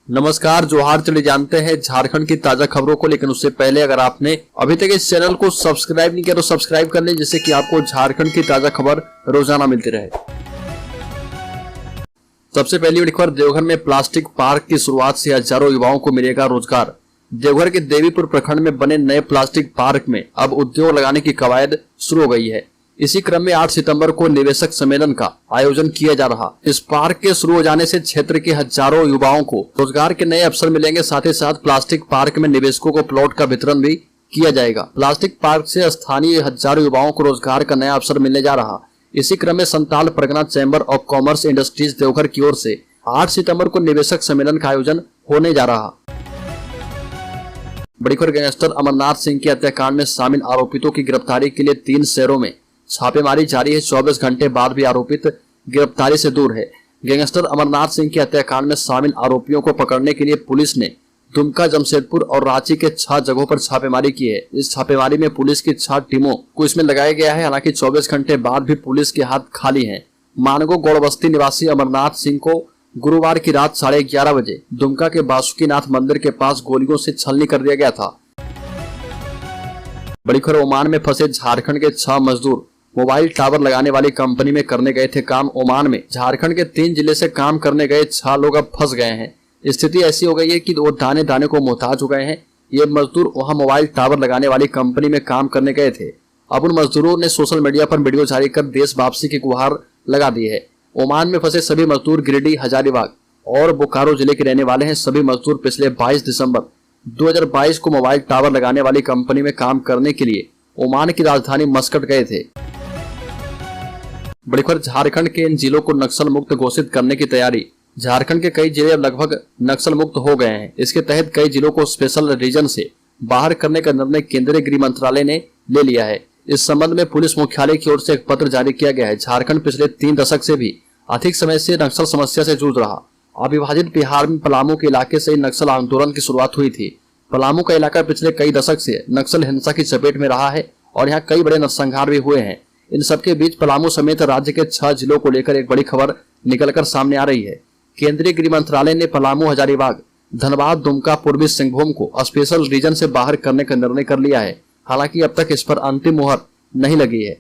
नमस्कार, जोहार। चलिए जानते हैं झारखंड की ताजा खबरों को, लेकिन उससे पहले अगर आपने अभी तक इस चैनल को सब्सक्राइब नहीं किया तो सब्सक्राइब कर लें, जिससे कि आपको झारखंड की ताजा खबर रोजाना मिलती रहे। सबसे पहली बड़ी खबर, देवघर में प्लास्टिक पार्क की शुरुआत से हजारों युवाओं को मिलेगा रोजगार। देवघर के देवीपुर प्रखंड में बने नए प्लास्टिक पार्क में अब उद्योग लगाने की कवायद शुरू हो गई है। इसी क्रम में 8 सितंबर को निवेशक सम्मेलन का आयोजन किया जा रहा। इस पार्क के शुरू हो जाने से क्षेत्र के हजारों युवाओं को रोजगार के नए अवसर मिलेंगे। साथ ही साथ प्लास्टिक पार्क में निवेशकों को प्लॉट का वितरण भी किया जाएगा। प्लास्टिक पार्क से स्थानीय हजारों युवाओं को रोजगार का नया अवसर मिलने जा रहा। इसी क्रम में Santal Pargana Chamber of Commerce Industries Deoghar की ओर से 8 सितंबर को निवेशक सम्मेलन का आयोजन होने जा रहा। बड़ी खबर, गैंगस्टर अमरनाथ सिंह की हत्याकांड में शामिल आरोपितों की गिरफ्तारी के लिए 3 शहरों में छापेमारी जारी है। 24 घंटे बाद भी आरोपित गिरफ्तारी से दूर है। गैंगस्टर अमरनाथ सिंह के हत्याकांड में शामिल आरोपियों को पकड़ने के लिए पुलिस ने दुमका, जमशेदपुर और रांची के 6 जगहों पर छापेमारी की है। इस छापेमारी में पुलिस की 6 टीमों को इसमें लगाया गया है। हालांकि 24 घंटे बाद भी पुलिस के हाथ खाली हैं। मानगो गौड़बस्ती निवासी अमरनाथ सिंह को गुरुवार की रात 11:30 बजे दुमका के बासुकीनाथ मंदिर के पास गोलियों से छलनी कर दिया गया था। बड़ी खबर, ओमान में फंसे झारखंड के 6 मजदूर मोबाइल टावर लगाने वाली कंपनी में करने गए थे काम। ओमान में झारखंड के 3 जिले से काम करने गए 6 लोग अब फंस गए हैं। स्थिति ऐसी हो गई है कि वो दाने दाने को मोहताज हो गए हैं। ये मजदूर वहां मोबाइल टावर लगाने वाली कंपनी में काम करने गए थे। अब उन मजदूरों ने सोशल मीडिया पर वीडियो जारी कर देश वापसी की गुहार लगा दी है। ओमान में फंसे सभी मजदूर गिरिडीह, हजारीबाग और बोकारो जिले के रहने वाले हैं। सभी मजदूर पिछले 22 दिसंबर 2022 को मोबाइल टावर लगाने वाली कंपनी में काम करने के लिए ओमान की राजधानी मस्कट गए थे। बड़ी खबर, झारखंड के इन जिलों को नक्सल मुक्त घोषित करने की तैयारी। झारखंड के कई जिले अब लगभग नक्सल मुक्त हो गए हैं। इसके तहत कई जिलों को स्पेशल रीजन से बाहर करने का निर्णय केंद्रीय गृह मंत्रालय ने ले लिया है। इस संबंध में पुलिस मुख्यालय की ओर से एक पत्र जारी किया गया है। झारखंड पिछले 3 दशक से भी अधिक समय से नक्सल समस्या से जूझ रहा। अविभाजित बिहार में पलामू के इलाके से नक्सल आंदोलन की शुरुआत हुई थी। पलामू का इलाका पिछले कई दशक से नक्सल हिंसा की चपेट में रहा है और यहाँ कई बड़े नरसंहार भी हुए हैं। इन सबके बीच पलामू समेत राज्य के 6 जिलों को लेकर एक बड़ी खबर निकलकर सामने आ रही है। केंद्रीय गृह मंत्रालय ने पलामू, हजारीबाग, धनबाद, दुमका, पूर्वी सिंहभूम को स्पेशल रीजन से बाहर करने का निर्णय कर लिया है। हालांकि अब तक इस पर अंतिम मुहर नहीं लगी है।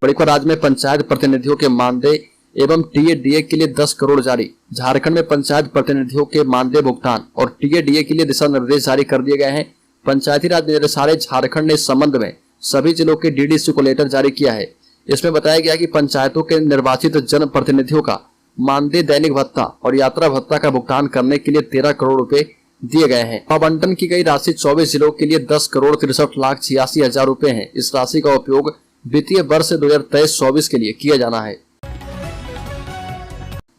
बड़ी खबर, राज्य में पंचायत प्रतिनिधियों के मानदेय एवं टीए-डीए के लिए 10 करोड़ जारी। झारखंड में पंचायत प्रतिनिधियों के मानदेय भुगतान और टीए-डीए के लिए दिशा निर्देश जारी कर दिए गए हैं। पंचायती राज निदेशालय झारखंड ने इस संबंध में सभी जिलों के डीडीसी को लेटर जारी किया है। इसमें बताया गया कि पंचायतों के निर्वाचित जन प्रतिनिधियों का मानदेय, दैनिक भत्ता और यात्रा भत्ता का भुगतान करने के लिए 13 करोड़ रुपए दिए गए हैं। आवंटन की गई राशि 24 जिलों के लिए 10 करोड़ 63,86,000 रुपए है। इस राशि का उपयोग वित्तीय वर्ष 2023-24 के लिए किया जाना है।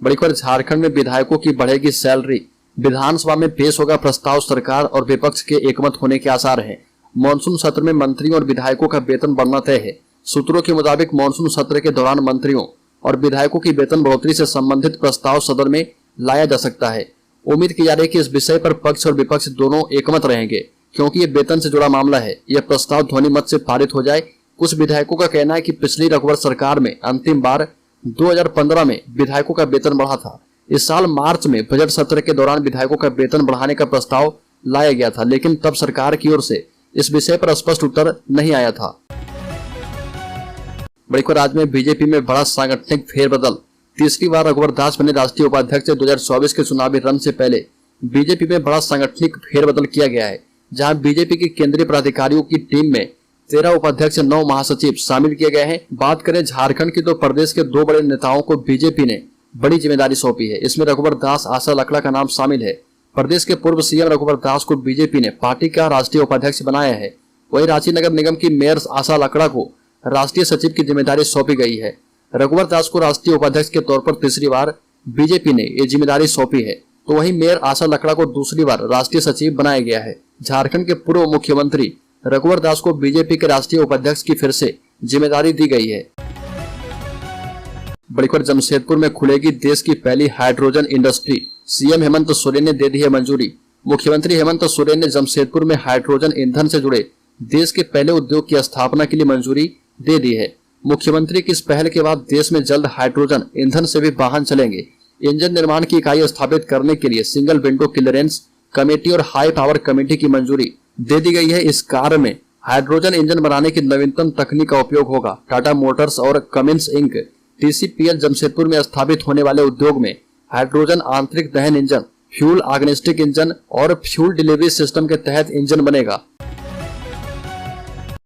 बड़ी खबर, झारखंड में विधायकों की बढ़ेगी सैलरी। विधानसभा में पेश होगा प्रस्ताव। सरकार और विपक्ष के एकमत होने के आसार हैं। मानसून सत्र में मंत्रियों और विधायकों का वेतन बढ़ना तय है। सूत्रों के मुताबिक मानसून सत्र के दौरान मंत्रियों और विधायकों की वेतन बढ़ोतरी से संबंधित प्रस्ताव सदन में लाया जा सकता है। उम्मीद की जा रही है कि इस विषय पर पक्ष और विपक्ष दोनों एकमत रहेंगे, क्योंकि ये वेतन से जुड़ा मामला है। यह प्रस्ताव ध्वनि मत से पारित हो जाए। कुछ विधायकों का कहना है कि पिछली रघुवर सरकार में अंतिम बार 2015 में विधायकों का वेतन बढ़ा था। इस साल मार्च में बजट सत्र के दौरान विधायकों का वेतन बढ़ाने का प्रस्ताव लाया गया था, लेकिन तब सरकार की ओर से इस विषय पर स्पष्ट उत्तर नहीं आया था। बड़ी खबर, राज्य में बीजेपी में बड़ा सांगठनिक फेरबदल। तीसरी बार रघुवर दास बने राष्ट्रीय उपाध्यक्ष। 2024 के चुनावी रण से पहले बीजेपी में बड़ा सांगठनिक फेरबदल किया गया है, जहां बीजेपी की केंद्रीय पदाधिकारियों की टीम में 13 उपाध्यक्ष, 9 महासचिव शामिल किए गए हैं। बात करें झारखंड की तो प्रदेश के 2 बड़े नेताओं को बीजेपी ने बड़ी जिम्मेदारी सौंपी है। इसमें रघुवर दास, आशा लकड़ा का नाम शामिल है। प्रदेश के पूर्व सीएम रघुवर दास को बीजेपी ने पार्टी का राष्ट्रीय उपाध्यक्ष बनाया है। वहीं रांची नगर निगम की मेयर आशा लकड़ा को राष्ट्रीय सचिव की जिम्मेदारी सौंपी गई है। रघुवर दास को राष्ट्रीय उपाध्यक्ष के तौर पर तीसरी बार बीजेपी ने ये जिम्मेदारी सौंपी है, तो वहीं मेयर आशा लकड़ा को दूसरी बार राष्ट्रीय सचिव बनाया गया है। झारखंड के पूर्व मुख्यमंत्री रघुवर दास को बीजेपी के राष्ट्रीय उपाध्यक्ष की फिर से जिम्मेदारी दी गई है। बड़ी खबर, जमशेदपुर में खुलेगी देश की पहली hydrogen industry. CM Hemant Soren ने दे दी है मंजूरी। मुख्यमंत्री हेमंत सोरेन ने जमशेदपुर में हाइड्रोजन ईंधन से जुड़े देश के पहले उद्योग की स्थापना के लिए मंजूरी दे दी है। मुख्यमंत्री की इस पहल के बाद देश में जल्द हाइड्रोजन ईंधन से भी वाहन चलेंगे। इंजन निर्माण की इकाई स्थापित करने के लिए सिंगल विंडो क्लियरेंस कमेटी और हाई पावर कमेटी की मंजूरी दे दी गई है। इस कार्य में हाइड्रोजन इंजन बनाने की नवीनतम तकनीक का उपयोग होगा। टाटा मोटर्स और कमिंस इंक TCPL जमशेदपुर में स्थापित होने वाले उद्योग में हाइड्रोजन आंतरिक दहन इंजन, फ्यूल आग्नेस्टिक इंजन और फ्यूल डिलीवरी सिस्टम के तहत इंजन बनेगा।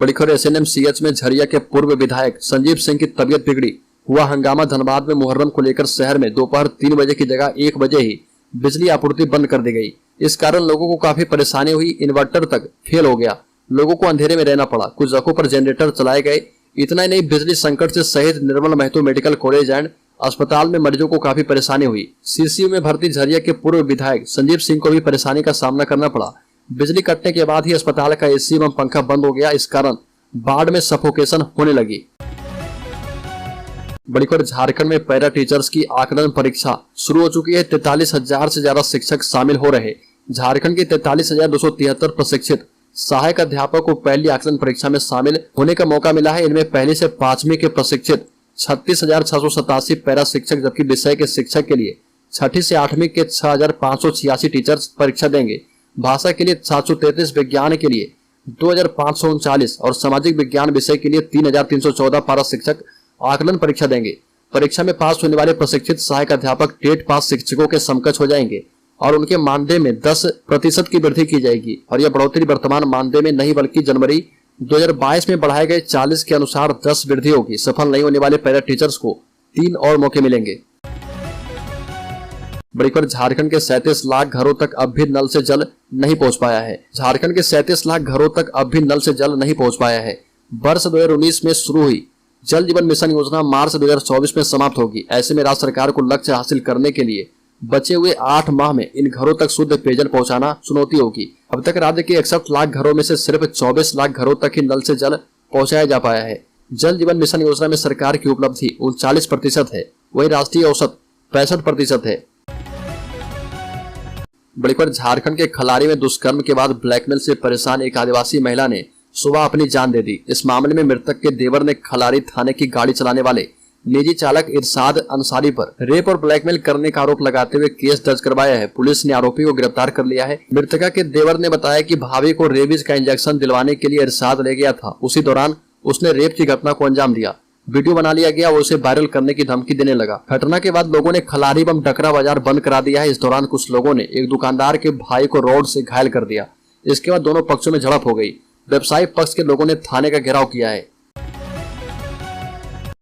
बड़ी खबर SNMCH में झरिया के पूर्व विधायक संजीव सिंह की तबीयत बिगड़ी, हुआ हंगामा। धनबाद में मुहर्रम को लेकर शहर में दोपहर 3 बजे की जगह 1 बजे ही बिजली आपूर्ति बंद कर दी गई। इस कारण लोगों को काफी परेशानी हुई। इन्वर्टर तक फेल हो गया, लोगों को अंधेरे में रहना पड़ा। कुछ जगहों पर जनरेटर चलाए गए। इतना ही नहीं, बिजली संकट से शहीद निर्मल महतो मेडिकल कॉलेज एंड अस्पताल में मरीजों को काफी परेशानी हुई। CCU में भर्ती झरिया के पूर्व विधायक संजीव सिंह को भी परेशानी का सामना करना पड़ा। बिजली कटने के बाद ही अस्पताल का AC एवं पंखा बंद हो गया। इस कारण बाढ़ में सफोकेशन होने लगी। बड़ी खबर, झारखंड में पैरा टीचर्स की आकलन परीक्षा शुरू हो चुकी है। 43,000 से ज्यादा शिक्षक शामिल हो रहे। झारखंड के 43,273 प्रशिक्षित सहायक अध्यापक को पहली आकलन परीक्षा में शामिल होने का मौका मिला है। इनमें पहली से 5वीं के प्रशिक्षित 36,687 पैरा शिक्षक, जबकि विषय के शिक्षक के लिए 6ठी से 8वीं के 6,586 टीचर्स परीक्षा देंगे। भाषा के लिए 733, विज्ञान के लिए 2,539 और सामाजिक विज्ञान विषय के लिए 3,314 पैरा शिक्षक आकलन परीक्षा देंगे। परीक्षा में पास होने वाले प्रशिक्षित सहायक अध्यापक टेट पास शिक्षकों के समकक्ष हो जाएंगे और उनके मानदेय में 10% की वृद्धि की जाएगी। और यह बढ़ोतरी वर्तमान मानदेय में नहीं बल्कि जनवरी 2022 में बढ़ाए गए 40 के अनुसार 10 वृद्धि होगी। सफल नहीं होने वाले पैरा टीचर्स को 3 और मौके मिलेंगे। बड़ी खबर, झारखंड के 37 लाख घरों तक अब भी नल से जल नहीं पहुंच पाया है। झारखंड के 37 लाख घरों तक अब भी नल से जल नहीं पहुंच पाया है। वर्ष 2019 में शुरू हुई जल जीवन मिशन योजना मार्च 2024 में समाप्त होगी। ऐसे में राज्य सरकार को लक्ष्य हासिल करने के लिए बचे हुए 8 माह में इन घरों तक शुद्ध पेयजल पहुंचाना चुनौती होगी। अब तक राज्य के 61 लाख घरों में से सिर्फ 24 लाख घरों तक ही नल से जल पहुंचाया जा पाया है। जल जीवन मिशन योजना में सरकार की उपलब्धि 39% है, वही राष्ट्रीय औसत 65% है। बड़ी खबर, झारखंड के खलारी में दुष्कर्म के बाद ब्लैकमेल से परेशान एक आदिवासी महिला ने सुबह अपनी जान दे दी। इस मामले में मृतक के देवर ने खलारी थाने की गाड़ी चलाने वाले निजी चालक इरशाद अंसारी पर रेप और ब्लैकमेल करने का आरोप लगाते हुए केस दर्ज करवाया है। पुलिस ने आरोपी को गिरफ्तार कर लिया है। मृतका के देवर ने बताया कि भाभी को रेबीज का इंजेक्शन दिलवाने के लिए इरशाद ले गया था। उसी दौरान उसने रेप की घटना को अंजाम दिया। वीडियो बना लिया गया और उसे वायरल करने की धमकी देने लगा। घटना के बाद लोगों ने खलारी एवं डकरा बाजार बंद करा दिया है। इस दौरान कुछ लोगों ने एक दुकानदार के भाई को रॉड से घायल कर दिया। इसके बाद दोनों पक्षों में झड़प हो गई। व्यवसायिक पक्ष के लोगों ने थाने का घेराव किया है।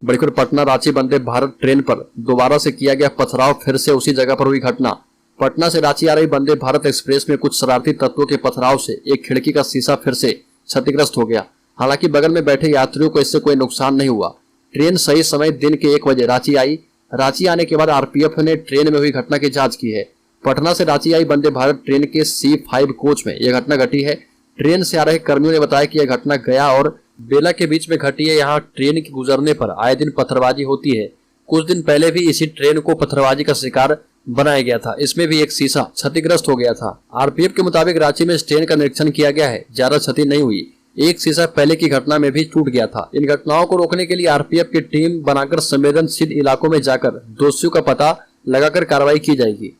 बड़ी खबर, पटना रांची वंदे भारत ट्रेन पर दोबारा से किया गया पथराव। फिर से उसी जगह पर हुई घटना। पटना से रांची आ रही वंदे भारत एक्सप्रेस में कुछ शरारती तत्वों के पथराव से एक खिड़की का शीशा फिर से क्षतिग्रस्त हो गया। हालांकि बगल में बैठे यात्रियों को इससे कोई नुकसान नहीं हुआ। ट्रेन सही समय दिन के 1 बजे रांची आई। रांची आने के बाद RPF ने ट्रेन में हुई घटना की जांच की है। पटना से रांची आई वंदे भारत ट्रेन के C5 कोच में यह घटना घटी है। ट्रेन से आ रहे कर्मियों ने बताया कि यह घटना गया और बेला के बीच में घटी है। यहाँ ट्रेन के गुजरने पर आए दिन पत्थरबाजी होती है। कुछ दिन पहले भी इसी ट्रेन को पत्थरबाजी का शिकार बनाया गया था। इसमें भी एक शीशा क्षतिग्रस्त हो गया था। RPF के मुताबिक रांची में इस ट्रेन का निरीक्षण किया गया है। ज्यादा क्षति नहीं हुई। एक शीशा पहले की घटना में भी टूट गया था। इन घटनाओं को रोकने के लिए RPF की टीम बनाकर संवेदनशील इलाकों में जाकर दोषियों का पता लगाकर कार्रवाई की जाएगी।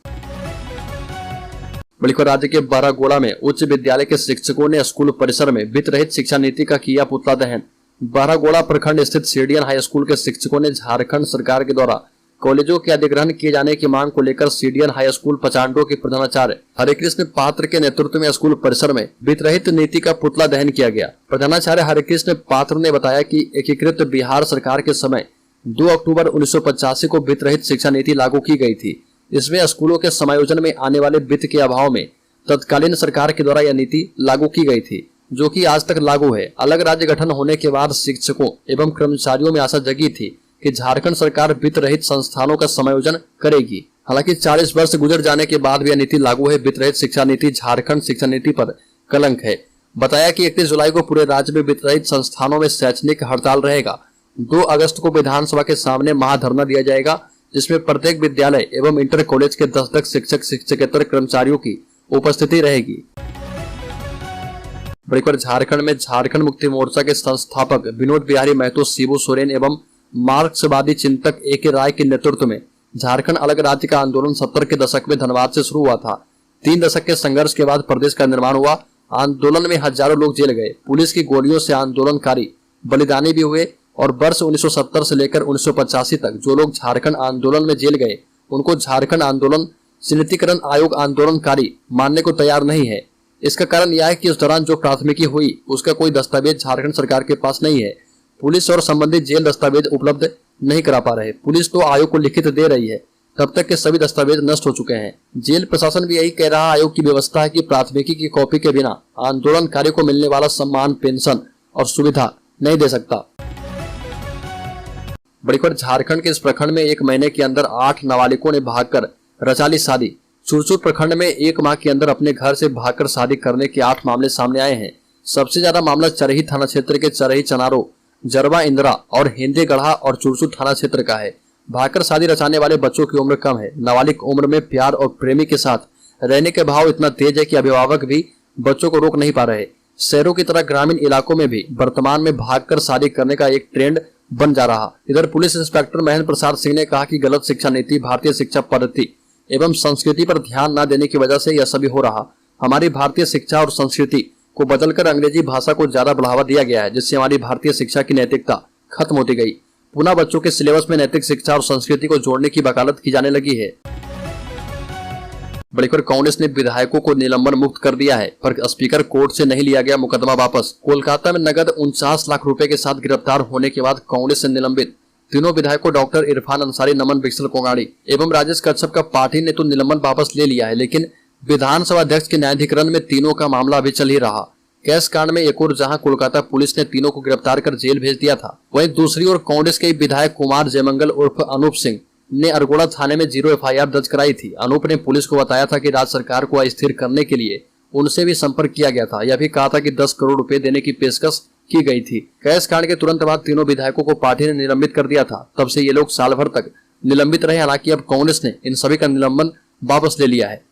बड़ी खबर, राज्य के बरागोड़ा में उच्च विद्यालय के शिक्षकों ने स्कूल परिसर में वित्त रहित शिक्षा नीति का किया पुतला दहन। बरागोड़ा प्रखंड स्थित सीडीएन हाई स्कूल के शिक्षकों ने झारखंड सरकार के द्वारा कॉलेजों के अधिग्रहण किए जाने की मांग को लेकर सीडीएन हाई स्कूल पचांडो के प्रधानाचार्य हरिकृष्ण पात्र के नेतृत्व में स्कूल परिसर में वित्त रहित नीति का पुतला दहन किया गया। प्रधानाचार्य हरिकृष्ण पात्र ने बताया कि एकीकृत बिहार सरकार के समय 2 अक्टूबर 1985 को वित्त रहित शिक्षा नीति लागू की गई थी। इसमें स्कूलों के समायोजन में आने वाले वित्त के अभाव में तत्कालीन सरकार के द्वारा यह नीति लागू की गई थी, जो कि आज तक लागू है। अलग राज्य गठन होने के बाद शिक्षकों एवं कर्मचारियों में आशा जगी थी कि झारखंड सरकार वित्त रहित संस्थानों का समायोजन करेगी। हालांकि 40 वर्ष गुजर जाने के बाद भी यह नीति लागू है। वित्त रहित शिक्षा नीति झारखंड शिक्षा नीति पर कलंक है। बताया कि 31 जुलाई को पूरे राज्य में वित्त रहित संस्थानों में शैक्षणिक हड़ताल रहेगा। 2 अगस्त को विधानसभा के सामने महाधरना दिया जाएगा, जिसमें प्रत्येक विद्यालय एवं इंटर कॉलेज के 10 शिक्षक शिक्षकेतर कर्मचारियों की उपस्थिति रहेगी। बड़ी खबर, झारखंड में झारखंड मुक्ति मोर्चा के संस्थापक विनोद बिहारी महतो, शिबू सोरेन एवं मार्क्सवादी चिंतक AK राय के नेतृत्व में झारखंड अलग राज्य का आंदोलन 70 के दशक में धनबाद से शुरू हुआ था। 3 दशक के संघर्ष के बाद प्रदेश का निर्माण हुआ। आंदोलन में हजारों लोग जेल गए, पुलिस की गोलियों से आंदोलनकारी बलिदानी भी हुए और वर्ष 1970 से लेकर 1985 तक जो लोग झारखंड आंदोलन में जेल गए उनको झारखंड आंदोलन संयुक्तिकरण आयोग आंदोलनकारी मानने को तैयार नहीं है। इसका कारण यह है कि उस दौरान जो प्राथमिकी हुई उसका कोई दस्तावेज झारखंड सरकार के पास नहीं है। पुलिस और संबंधित जेल दस्तावेज उपलब्ध नहीं करा पा रहे। पुलिस तो आयोग को लिखित दे रही है, तब तक के सभी दस्तावेज नष्ट हो चुके हैं। जेल प्रशासन भी यही कह रहा है। आयोग की व्यवस्था है कि प्राथमिकी की कॉपी के बिना आंदोलनकारी को मिलने वाला सम्मान, पेंशन और सुविधा नहीं दे सकता। बड़ी खबर, झारखंड के इस प्रखंड में 1 महीने के अंदर 8 नाबालिगों ने भागकर रचा ली शादी। चुरचुर प्रखंड में 1 माह के अंदर अपने घर से भागकर शादी करने के 8 मामले सामने आए हैं। सबसे ज्यादा मामला चरही थाना क्षेत्र के चरही चनारो, जरवा इंदिरा और हिंदी गढ़ा और चुरचुर थाना क्षेत्र का है। भागकर शादी रचाने वाले बच्चों की उम्र कम है। नाबालिग उम्र में प्यार और प्रेमी के साथ रहने के भाव इतना तेज है कि अभिभावक भी बच्चों को रोक नहीं पा रहे। शहरों की तरह ग्रामीण इलाकों में भी वर्तमान में भागकर शादी करने का एक ट्रेंड बन जा रहा। इधर पुलिस इंस्पेक्टर महेंद्र प्रसाद सिंह ने कहा कि गलत शिक्षा नीति, भारतीय शिक्षा पद्धति एवं संस्कृति पर ध्यान न देने की वजह से यह सभी हो रहा। हमारी भारतीय शिक्षा और संस्कृति को बदलकर अंग्रेजी भाषा को ज्यादा बढ़ावा दिया गया है, जिससे हमारी भारतीय शिक्षा की नैतिकता खत्म होती गई। पुनः बच्चों के सिलेबस में नैतिक शिक्षा और संस्कृति को जोड़ने की वकालत की जाने लगी है। बड़ी खबर, कांग्रेस ने विधायकों को निलंबन मुक्त कर दिया है, पर स्पीकर कोर्ट से नहीं लिया गया मुकदमा वापस। कोलकाता में नगद 49 लाख रुपए के साथ गिरफ्तार होने के बाद कांग्रेस से निलंबित तीनों विधायकों डॉक्टर इरफान अंसारी, नमन बिक्सल कोंगाड़ी एवं राजेश कच्छप का पार्टी ने तो निलंबन वापस ले लिया है, लेकिन विधानसभा अध्यक्ष के न्यायाधिकरण में तीनों का मामला अभी चल ही रहा। कैश कांड में एक और जहां कोलकाता पुलिस ने तीनों को गिरफ्तार कर जेल भेज दिया था, वहीं दूसरी ओर कांग्रेस के विधायक कुमार जयमंगल उर्फ अनूप सिंह ने अरगोड़ा थाने में 0 FIR दर्ज कराई थी। अनूप ने पुलिस को बताया था कि राज्य सरकार को अस्थिर करने के लिए उनसे भी संपर्क किया गया था। यह भी कहा था कि 10 करोड़ रुपए देने की पेशकश की गई थी। कैश कांड के तुरंत बाद तीनों विधायकों को पार्टी ने निलंबित कर दिया था। तब से ये लोग साल भर तक निलंबित रहे। हालांकि अब कांग्रेस ने इन सभी का निलंबन वापस ले लिया है।